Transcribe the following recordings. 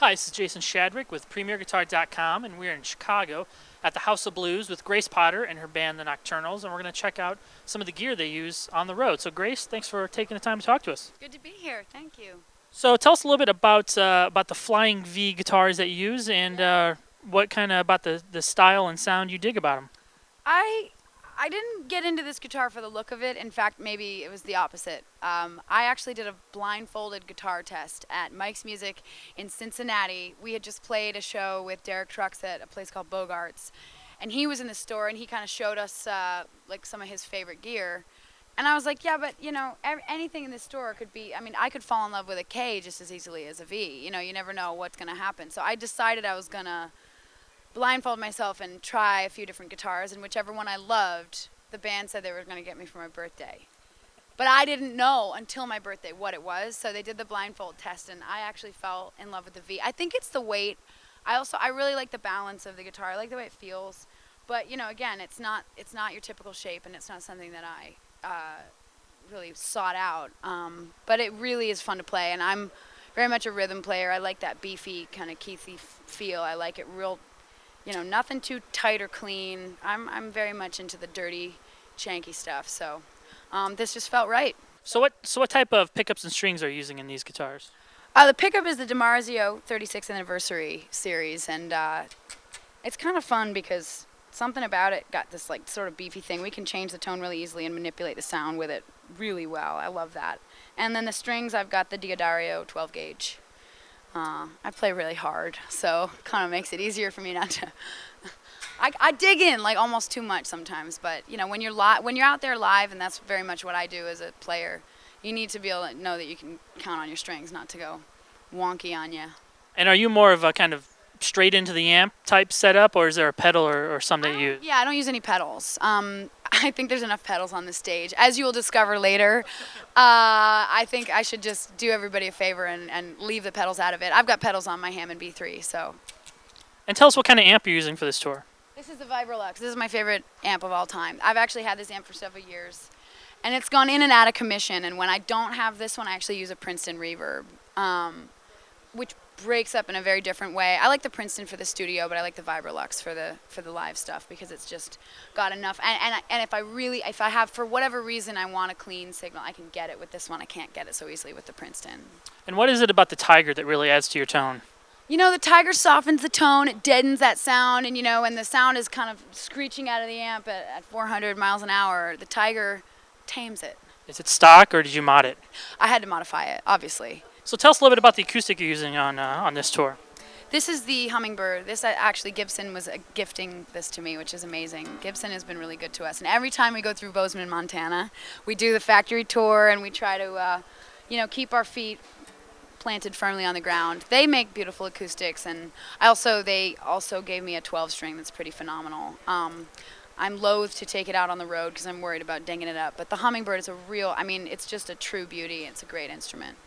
Hi, this is Jason Shadrick with PremierGuitar.com, and we're in Chicago at the House of Blues with Grace Potter and her band, the Nocturnals, and we're going to check out some of the gear they use on the road. So, Grace, thanks for taking the time to talk to us. Good to be here. Thank you. So, tell us a little bit about the Flying V guitars that you use, and what kind of about the style and sound you dig about them. I didn't get into this guitar for the look of it. In fact, maybe it was the opposite. I actually did a blindfolded guitar test at Mike's Music in Cincinnati. We had just played a show with Derek Trucks at a place called Bogart's, and he was in the store and he kind of showed us like some of his favorite gear. And I was like, yeah, but you know, anything in this store could be, I mean, I could fall in love with a K just as easily as a V. You know, you never know what's going to happen. So I decided I was going to blindfold myself and try a few different guitars, and whichever one I loved, the band said they were going to get me for my birthday. But I didn't know until my birthday what it was, so they did the blindfold test, and I actually fell in love with the V. I think it's the weight. I really like the balance of the guitar. I like the way it feels. But, you know, again, it's not your typical shape, and it's not something that I really sought out. But it really is fun to play, and I'm very much a rhythm player. I like that beefy, kind of Keithy feel. I like it real, you know, nothing too tight or clean. I'm very much into the dirty, chanky stuff. So this just felt right. So what type of pickups and strings are you using in these guitars? The pickup is the DiMarzio 36th Anniversary series, and it's kind of fun because something about it got this like sort of beefy thing. We can change the tone really easily and manipulate the sound with it really well. I love that. And then the strings, I've got the Diodario 12 gauge. I play really hard, so kind of makes it easier for me not to. I dig in like almost too much sometimes, but you know, when you're out there live, and that's very much what I do as a player, you need to be able to know that you can count on your strings, not to go wonky on you. And are you more of a kind of straight into the amp type setup, or is there a pedal or something that you use? Yeah, I don't use any pedals. I think there's enough pedals on this stage. As you will discover later, I think I should just do everybody a favor and leave the pedals out of it. I've got pedals on my Hammond B3, so. And tell us what kind of amp you're using for this tour. This is the Vibrolux. This is my favorite amp of all time. I've actually had this amp for several years, and it's gone in and out of commission, and when I don't have this one, I actually use a Princeton Reverb, which breaks up in a very different way. I like the Princeton for the studio, but I like the Vibrolux for the live stuff because it's just got enough. And if I have, for whatever reason, I want a clean signal, I can get it with this one. I can't get it so easily with the Princeton. And what is it about the Tiger that really adds to your tone? You know, the Tiger softens the tone, it deadens that sound, and you know, and the sound is kind of screeching out of the amp at 400 miles an hour. The Tiger tames it. Is it stock, or did you mod it? I had to modify it, obviously. So tell us a little bit about the acoustic you're using on this tour. This is the Hummingbird. This actually, Gibson was gifting this to me, which is amazing. Gibson has been really good to us. And every time we go through Bozeman, Montana, we do the factory tour and we try to, you know, keep our feet planted firmly on the ground. They make beautiful acoustics, and they also gave me a 12-string that's pretty phenomenal. I'm loath to take it out on the road because I'm worried about dinging it up. But the Hummingbird is it's just a true beauty. It's a great instrument.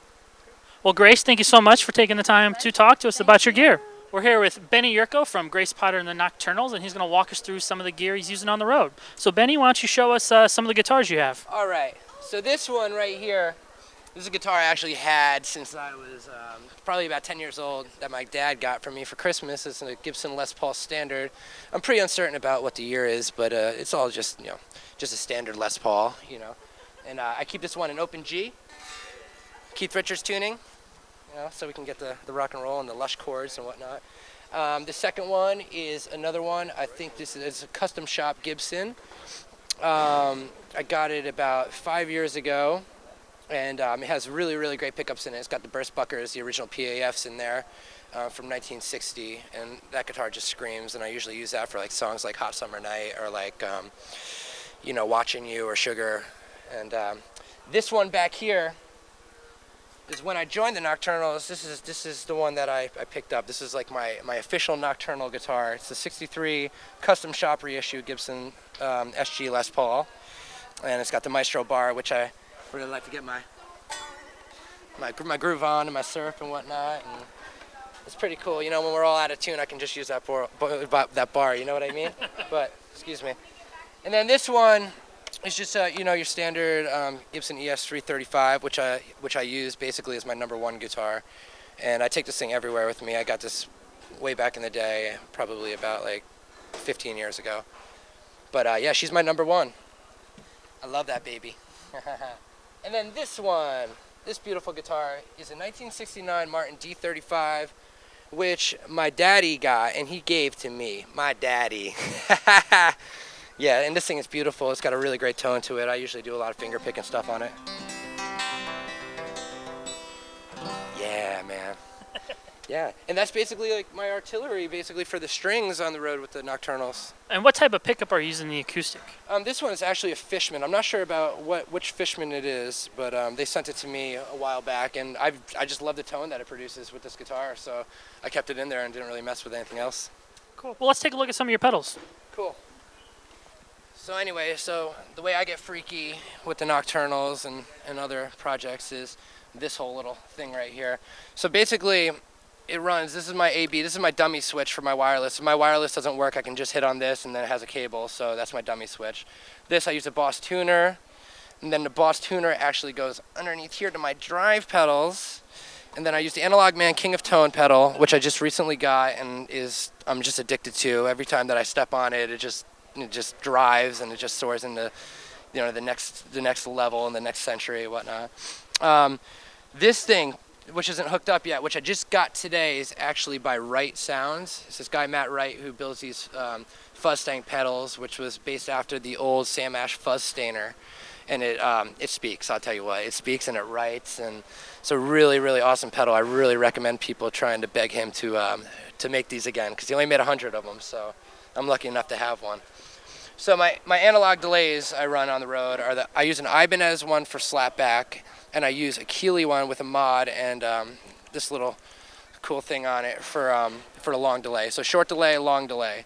Well, Grace, thank you so much for taking the time to talk to us about your gear. We're here with Benny Yerko from Grace Potter and the Nocturnals, and he's going to walk us through some of the gear he's using on the road. So, Benny, why don't you show us some of the guitars you have? All right. So this one right here, this is a guitar I actually had since I was probably about 10 years old that my dad got for me for Christmas. It's a Gibson Les Paul Standard. I'm pretty uncertain about what the year is, but it's all just, you know, just a standard Les Paul, you know. And I keep this one in open G, Keith Richards tuning. You know, so we can get the rock and roll and the lush chords and whatnot. The second one is another one. I think this is a custom shop Gibson. I got it about 5 years ago, and it has really, really great pickups in it. It's got the burst buckers, the original PAFs in there from 1960, and that guitar just screams, and I usually use that for like songs like Hot Summer Night or like, you know, Watching You or Sugar. And this one back here is when I joined the Nocturnals. This is the one that I picked up. This is like my official Nocturnal guitar. It's a 63 custom shop reissue Gibson SG Les Paul, and it's got the Maestro bar, which I really like to get my groove on and my surf and whatnot. And it's pretty cool. You know, when we're all out of tune, I can just use that bar. You know what I mean? But excuse me. And then this one. It's just you know, your standard Gibson Es-335, which I use basically as my #1 guitar, and I take this thing everywhere with me. I got this way back in the day, probably about like 15 years ago. But yeah, she's my number one. I love that baby. And then this one, this beautiful guitar is a 1969 Martin D35, which my daddy got and he gave to me. My daddy. Yeah, and this thing is beautiful. It's got a really great tone to it. I usually do a lot of finger picking stuff on it. Yeah, man. Yeah, and that's basically like my artillery, basically for the strings on the road with the Nocturnals. And what type of pickup are you using in the acoustic? This one is actually a Fishman. I'm not sure about which Fishman it is, but they sent it to me a while back, and I just love the tone that it produces with this guitar, so I kept it in there and didn't really mess with anything else. Cool. Well, let's take a look at some of your pedals. Cool. So anyway, so the way I get freaky with the Nocturnals and other projects is this whole little thing right here. So basically, it runs, this is my AB, this is my dummy switch for my wireless. If my wireless doesn't work, I can just hit on this and then it has a cable, so that's my dummy switch. This, I use a Boss tuner, and then the Boss tuner actually goes underneath here to my drive pedals, and then I use the Analog Man King of Tone pedal, which I just recently got and I'm just addicted to. Every time that I step on it, it just drives and it just soars into, you know, the next level and the next century and whatnot. This thing, which isn't hooked up yet, which I just got today, is actually by Wright Sounds. It's this guy, Matt Wright, who builds these fuzz tank pedals, which was based after the old Sam Ash fuzz stainer. And it speaks, I'll tell you what. It speaks and it writes, and it's a really, really awesome pedal. I really recommend people trying to beg him to make these again, because he only made 100 of them, so I'm lucky enough to have one. So my analog delays I run on the road are I use an Ibanez one for slapback, and I use a Keeley one with a mod and this little cool thing on it for a long delay. So short delay, long delay.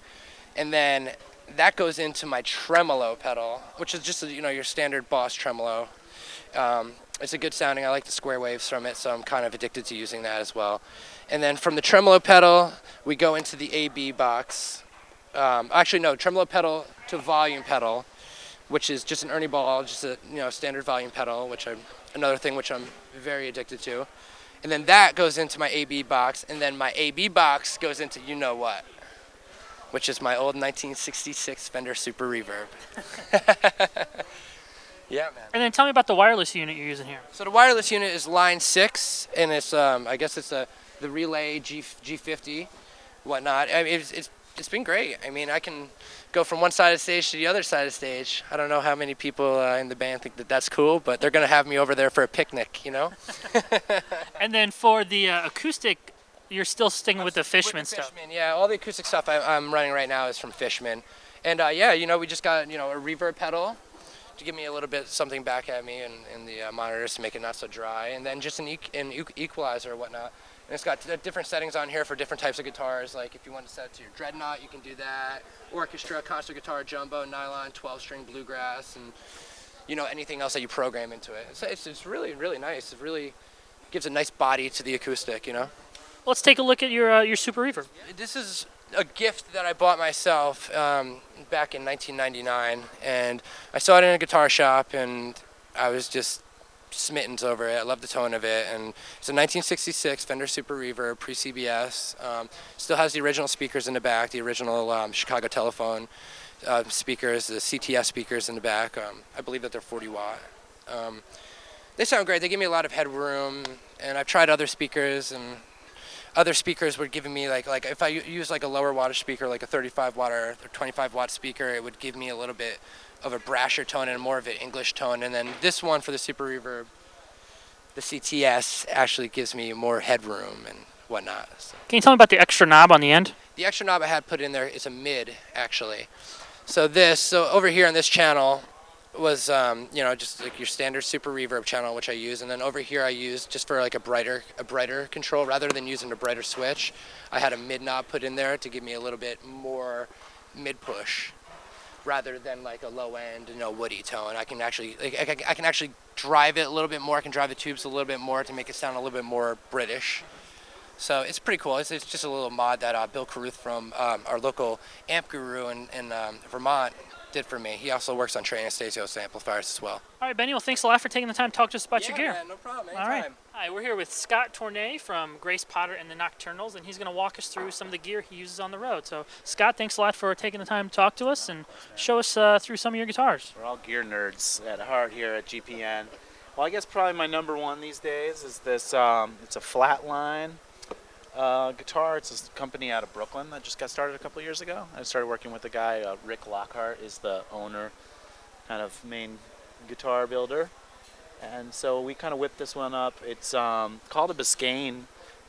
And then that goes into my tremolo pedal, which is just, you know, your standard Boss tremolo. It's a good sounding. I like the square waves from it, so I'm kind of addicted to using that as well. And then from the tremolo pedal, we go into the AB box. Actually, no, tremolo pedal to volume pedal, which is just an Ernie Ball, just a standard volume pedal, another thing which I'm very addicted to. And then that goes into my AB box, and then my AB box goes into you know what, which is my old 1966 Fender Super Reverb. Yeah, man. And then tell me about the wireless unit you're using here. So the wireless unit is line 6, and it's I guess it's the Relay G50, whatnot. I mean, it's been great. I mean, I can go from one side of the stage to the other side of the stage. I don't know how many people in the band think that that's cool, but they're going to have me over there for a picnic, you know? And then for the acoustic, you're still sticking with the Fishman stuff. Fishman, yeah. All the acoustic stuff I'm running right now is from Fishman. And yeah, we just got, a reverb pedal to give me a little bit something back at me in the monitors to make it not so dry. And then just an equalizer or whatnot. And it's got different settings on here for different types of guitars. Like if you want to set it to your Dreadnought, you can do that. Orchestra, concert guitar, jumbo, nylon, 12-string bluegrass, and anything else that you program into it. It's really, really nice. It really gives a nice body to the acoustic, Let's take a look at your Super Reverb. This is a gift that I bought myself back in 1999, and I saw it in a guitar shop, and I was just smitten over it. I love the tone of it, and it's a 1966 Fender Super Reverb pre-CBS. Still has the original speakers in the back, the original Chicago Telephone speakers, the CTS speakers in the back. I believe that they're 40 watt. They sound great. They give me a lot of headroom, and I've tried other speakers, and other speakers were giving me like if I use like a lower wattage speaker, like a 35 watt or 25 watt speaker, it would give me a little bit of a brasher tone and more of an English tone. And then this one for the Super Reverb, the CTS, actually gives me more headroom and whatnot. So. Can you tell me about the extra knob on the end? The extra knob I had put in there is a mid, actually. So over here on this channel was just like your standard Super Reverb channel, which I use, and then over here I use just for like a brighter control, rather than using a brighter switch. I had a mid knob put in there to give me a little bit more mid push, rather than like a low end, woody tone. I can actually I can actually drive it a little bit more. I can drive the tubes a little bit more to make it sound a little bit more British. So it's pretty cool. It's just a little mod that Bill Carruth from our local amp guru in Vermont did for me. He also works on Trey Anastasios amplifiers as well. All right, Benny. Well, thanks a lot for taking the time to talk to us about your gear. Man, no problem. All right. Hi, we're here with Scott Tournay from Grace Potter and the Nocturnals, and he's going to walk us through some of the gear he uses on the road. So, Scott, thanks a lot for taking the time to talk to us and show us through some of your guitars. We're all gear nerds at heart here at GPN. Well, I guess probably my number one these days is this. It's a Flatline guitar. It's a company out of Brooklyn that just got started a couple years ago. I started working with a guy, Rick Lockhart is the owner, kind of main guitar builder. And so we kind of whipped this one up. It's called a Biscayne,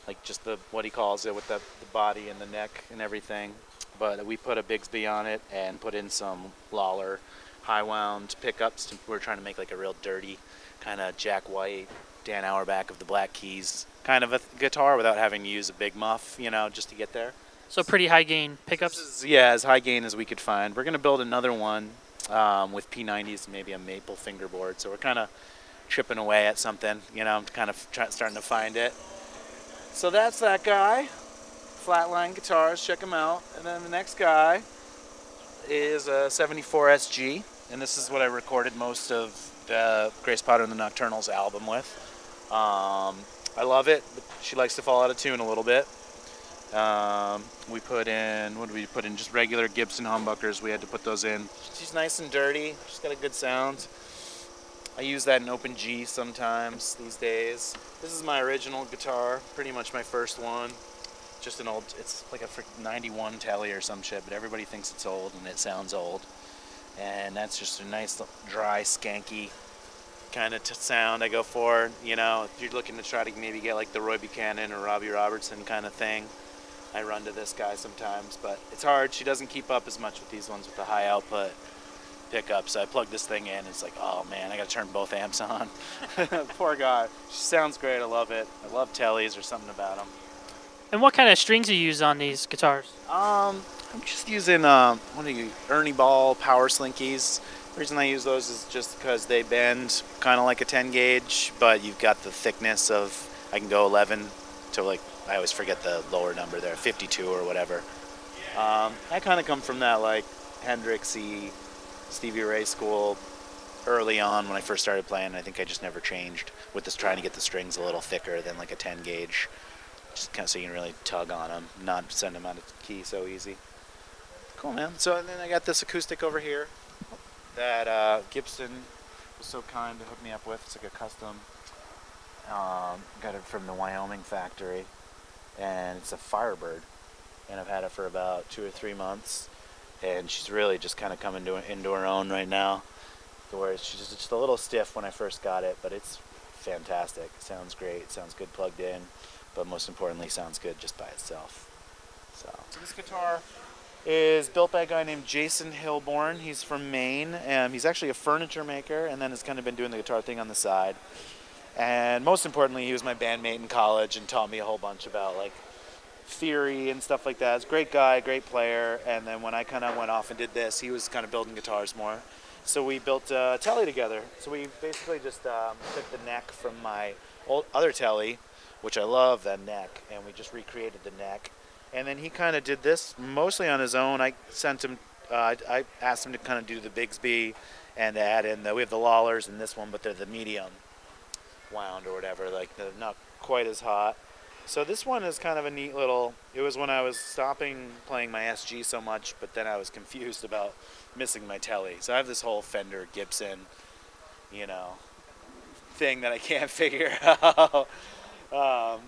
like just what he calls it, with the body and the neck and everything. But we put a Bigsby on it and put in some Lawler high wound pickups. We're trying to make like a real dirty kind of Jack White, Dan Auerbach of the Black Keys kind of a guitar without having to use a big muff, you know, just to get there. So pretty high gain pickups? Yeah, as high gain as we could find. We're going to build another one with P90s and maybe a maple fingerboard. So we're kind of chipping away at something, you know, kind of starting to find it. So that's that guy. Flatline guitars, check him out. And then the next guy is a 74 SG, and this is what I recorded most of the Grace Potter and the Nocturnals album with. I love it. She likes to fall out of tune a little bit. We put in, what did we put in? Just regular Gibson humbuckers. We had to put those in. She's nice and dirty. She's got a good sound. I use that in open G sometimes these days. This is my original guitar, pretty much my first one. Just an old, it's like a 91 Tele or some shit, but everybody thinks it's old and it sounds old. And that's just a nice, dry, skanky kind of sound I go for. You know, if you're looking to try to maybe get like the Roy Buchanan or Robbie Robertson kind of thing, I run to this guy sometimes, but it's hard. She doesn't keep up as much with these ones with the high output pickup. So I plug this thing in, it's like, oh man, I gotta turn both amps on. Poor guy. She sounds great, I love it. I love Tellies or something about them. And what kind of strings do you use on these guitars? I'm just using Ernie Ball power Slinkys. The reason I use those is just because they bend kind of like a 10 gauge, but you've got the thickness of, I can go 11 to like, I always forget the lower number there, 52 or whatever. I kind of come from that like Hendrixy, Stevie Ray school early on when I first started playing. I think I just never changed with this, trying to get the strings a little thicker than like a 10 gauge. Just kind of so you can really tug on them, not send them out of key so easy. Cool, man. So and then I got this acoustic over here that Gibson was so kind to hook me up with. It's like a custom. Got it from the Wyoming factory, and it's a Firebird, and I've had it for about 2 or 3 months, and she's really just kind of coming into her own right now. Where she's just a little stiff when I first got it, but it's fantastic. It sounds great. It sounds good plugged in. But most importantly, sounds good just by itself. So this guitar is built by a guy named Jason Hilborn. He's from Maine, and he's actually a furniture maker, and then has kind of been doing the guitar thing on the side. And most importantly, he was my bandmate in college and taught me a whole bunch about like theory and stuff like that. He's a great guy, great player. And then when I kind of went off and did this, he was kind of building guitars more. So we built a Tele together. So we basically just took the neck from my other Tele, which I love, that neck, and we just recreated the neck. And then he kind of did this mostly on his own. I sent him, I asked him to kind of do the Bigsby and add in we have the Lawlers in this one, but they're the medium wound or whatever, like they're not quite as hot. So this one is kind of a neat little, it was when I was stopping playing my SG so much, but then I was confused about missing my Tele. So I have this whole Fender Gibson, you know, thing that I can't figure out.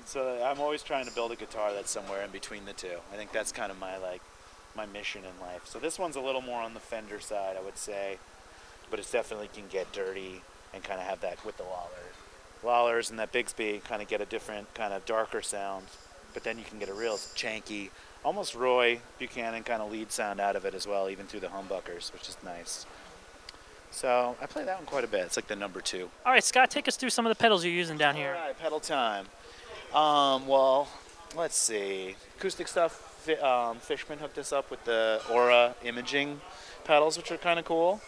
So I'm always trying to build a guitar that's somewhere in between the two. I think that's kind of my mission in life. So this one's a little more on the Fender side, I would say, but it definitely can get dirty and kind of have that with the Lawlers and that Bigsby kind of get a different kind of darker sound, but then you can get a real chanky, almost Roy Buchanan kind of lead sound out of it as well, even through the humbuckers, which is nice. So I play that one quite a bit. It's like the number 2. All right, Scott, take us through some of the pedals you're using down here. All right, pedal time. Well, let's see. Acoustic stuff, Fishman hooked us up with the Aura imaging pedals, which are kind of cool.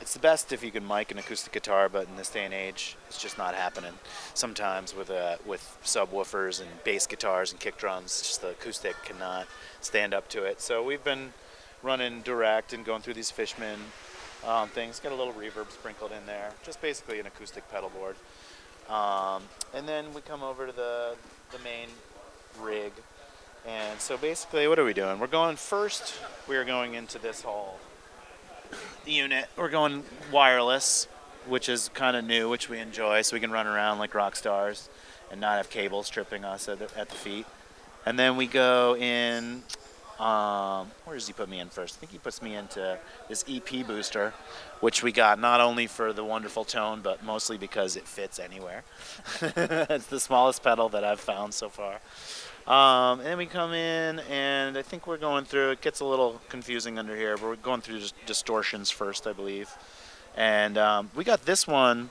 It's the best if you can mic an acoustic guitar, but in this day and age, it's just not happening. Sometimes with subwoofers and bass guitars and kick drums, just the acoustic cannot stand up to it. So we've been running direct and going through these Fishman things. Got a little reverb sprinkled in there. Just basically an acoustic pedal board. And then we come over to the main rig. And so basically, what are we doing? We're going first, we are going into this whole unit. We're going wireless, which is kind of new, which we enjoy, so we can run around like rock stars and not have cables tripping us at the feet. And then we go in, where does he put me in first? I think he puts me into this EP booster, which we got not only for the wonderful tone, but mostly because it fits anywhere. It's the smallest pedal that I've found so far. And then we come in, and I think we're going through, it gets a little confusing under here, but we're going through Distortions first, I believe. And we got this one.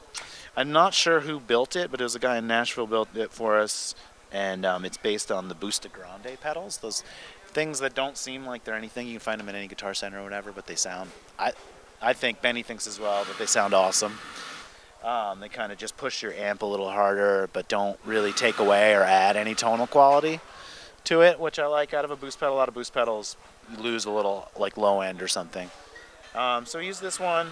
I'm not sure who built it, but it was a guy in Nashville built it for us. And it's based on the Busta Grande pedals, those things that don't seem like they're anything. You can find them in any Guitar Center or whatever, but they sound, I think Benny thinks as well, but they sound awesome. They kind of just push your amp a little harder, but don't really take away or add any tonal quality to it, which I like out of a boost pedal. A lot of boost pedals, you lose a little like low end or something. So I use this one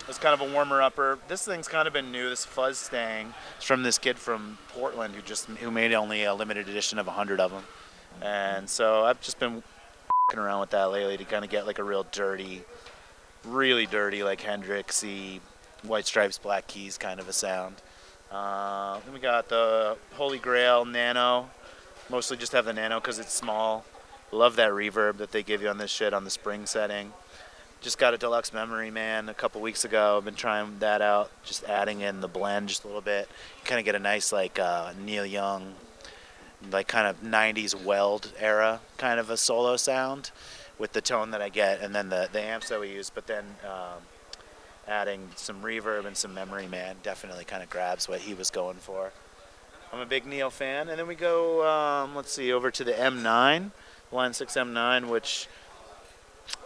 as kind of a warmer upper. This thing's kind of been new, this fuzz stang. It's from this kid from Portland who made only a limited edition of 100 of them. And so I've just been f***ing around with that lately to kind of get like a real dirty, really dirty, like Hendrixy, White Stripes, Black Keys kind of a sound. Then we got the Holy Grail Nano. Mostly just have the Nano because it's small. Love that reverb that they give you on this shit on the spring setting. Just got a deluxe Memory Man a couple weeks ago. I've been trying that out, just adding in the blend just a little bit. You kind of get a nice like Neil Young, like kind of 90s weld era kind of a solo sound with the tone that I get, and then the amps that we use, but then adding some reverb and some Memory Man definitely kind of grabs what he was going for. I'm a big Neil fan. And then we go, let's see, over to the M9, Line 6 M9, which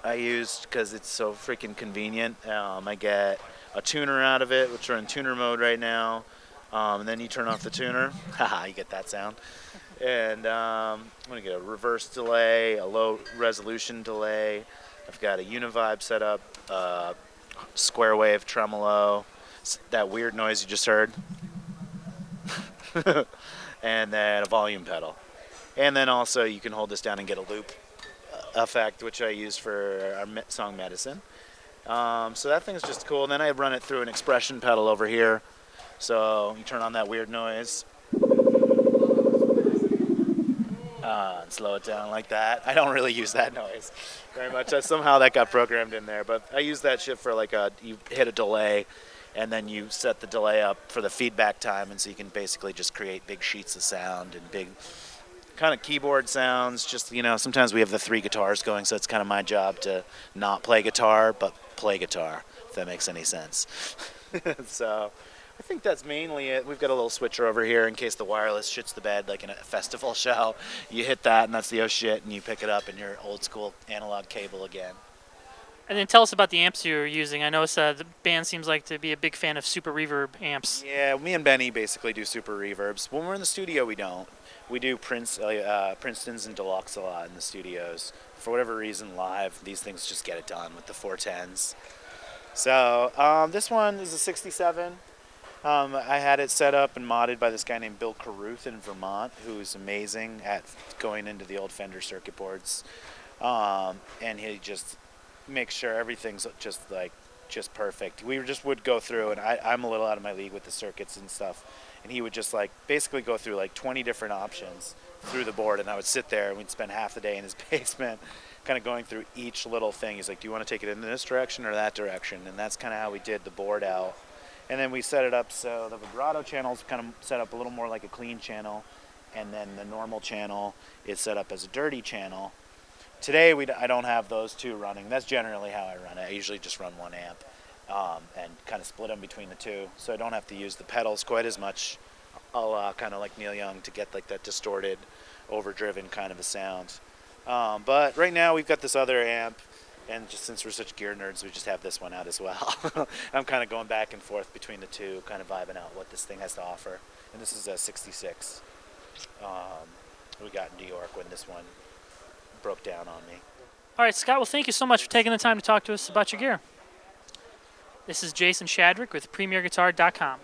I used because it's so freaking convenient. I get a tuner out of it, which are in tuner mode right now. And then you turn off the tuner. Haha, you get that sound. And I'm going to get a reverse delay, a low resolution delay. I've got a Univibe set up, square wave tremolo, that weird noise you just heard. And then a volume pedal. And then also you can hold this down and get a loop effect, which I use for our song Medicine. So that thing's just cool. And then I run it through an expression pedal over here. So you turn on that weird noise. And slow it down like that. I don't really use that noise very much. Somehow that got programmed in there. But I use that shit for like you hit a delay, and then you set the delay up for the feedback time, and so you can basically just create big sheets of sound and big kind of keyboard sounds. Just, you know, sometimes we have the 3 guitars going, so it's kind of my job to not play guitar, but play guitar, if that makes any sense. So I think that's mainly it. We've got a little switcher over here in case the wireless shits the bed, like in a festival show. You hit that, and that's the oh shit, and you pick it up in your old school analog cable again. And then tell us about the amps you're using. I noticed the band seems like to be a big fan of super reverb amps. Yeah, me and Benny basically do super reverbs. When we're in the studio, we don't. We do Princeton's and Deluxe a lot in the studios. For whatever reason, live, these things just get it done with the 410s. So this one is a 67. I had it set up and modded by this guy named Bill Carruth in Vermont, who's amazing at going into the old Fender circuit boards. And he just makes sure everything's just perfect. We just would go through, and I'm a little out of my league with the circuits and stuff, and he would just like basically go through like 20 different options through the board, and I would sit there and we'd spend half the day in his basement kind of going through each little thing. He's like, do you want to take it in this direction or that direction? And that's kind of how we did the board out. And then we set it up so the vibrato channel's kind of set up a little more like a clean channel, and then the normal channel is set up as a dirty channel. Today I don't have those two running. That's generally how I run it. I usually just run one amp and kind of split them between the two, so I don't have to use the pedals quite as much. I'll kind of like Neil Young to get like that distorted, overdriven kind of a sound. But right now we've got this other amp, and just since we're such gear nerds, we just have this one out as well. I'm kind of going back and forth between the two, kind of vibing out what this thing has to offer. And this is a 66. We got in New York when this one broke down on me. All right, Scott, well, thank you so much for taking the time to talk to us about your gear. This is Jason Shadrick with PremierGuitar.com.